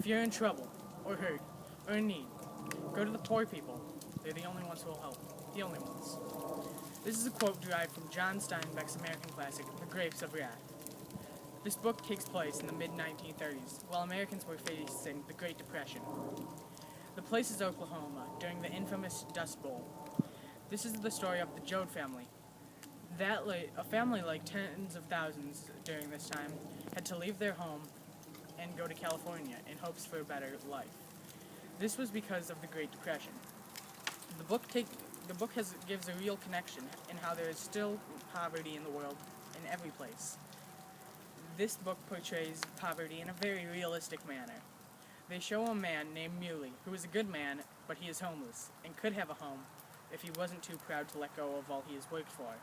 you're in trouble, or hurt, or in need, go to the poor people. They're the only ones who will help. The only ones. This is a quote derived from John Steinbeck's American classic, The Grapes of Wrath. This book takes place in the mid-1930s, while Americans were facing the Great Depression. The place is Oklahoma, during the infamous Dust Bowl. This is the story of the Joad family. A family like tens of thousands during this time had to leave their home and go to California in hopes for a better life. This was because of the Great Depression. The book gives a real connection in how there is still poverty in the world in every place. This book portrays poverty in a very realistic manner. They show a man named Muley, who is a good man, but he is homeless, and could have a home if he wasn't too proud to let go of all he has worked for.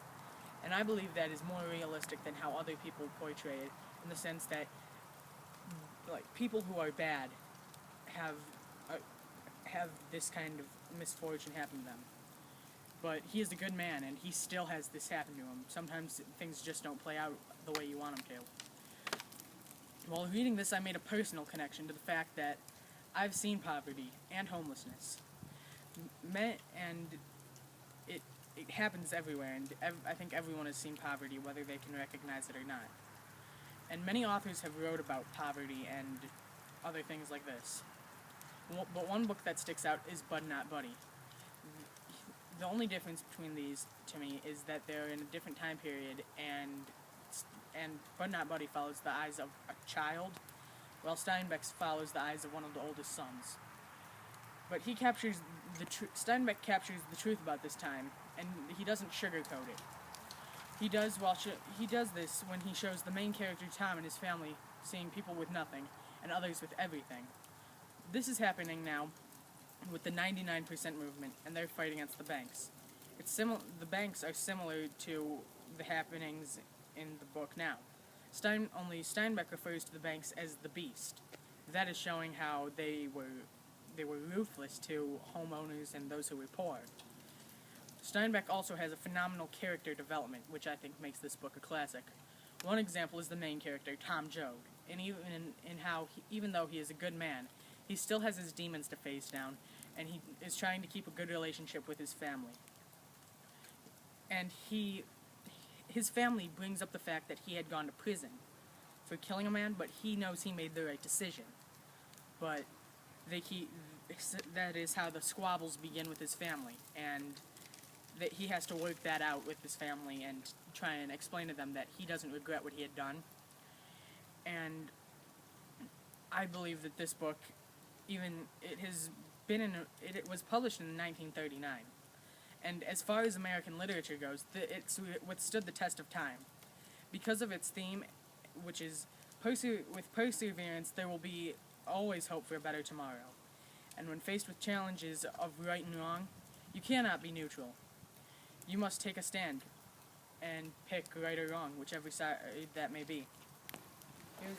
And I believe that is more realistic than how other people portray it, in the sense that, people who are bad have this kind of misfortune happen to them. But he is a good man, and he still has this happen to him. Sometimes things just don't play out the way you want them to. While reading this, I made a personal connection to the fact that I've seen poverty and homelessness. And it happens everywhere, and I think everyone has seen poverty, whether they can recognize it or not. And many authors have wrote about poverty and other things like this. But one book that sticks out is Bud Not Buddy. The only difference between these, to me, is that they're in a different time period, and Bud Not Buddy follows the eyes of a child, while Steinbeck follows the eyes of one of the oldest sons. But Steinbeck captures the truth about this time, and he doesn't sugarcoat it. He does this when he shows the main character Tom and his family seeing people with nothing, and others with everything. This is happening now with the 99% movement, and they're fighting against the banks. The banks are similar to the happenings in the book now. Only Steinbeck refers to the banks as the beast. That is showing how they were ruthless to homeowners and those who were poor. Steinbeck also has a phenomenal character development, which I think makes this book a classic. One example is the main character, Tom Joad, and even though he is a good man, he still has his demons to face down, and he is trying to keep a good relationship with his family. And his family brings up the fact that he had gone to prison for killing a man, but he knows he made the right decision. But that is how the squabbles begin with his family, and that he has to work that out with his family and try and explain to them that he doesn't regret what he had done. And I believe that this book, it was published in 1939. And as far as American literature goes, it's withstood the test of time. Because of its theme, which is, with perseverance, there will be always hope for a better tomorrow. And when faced with challenges of right and wrong, you cannot be neutral. You must take a stand and pick right or wrong, whichever side that may be. Here's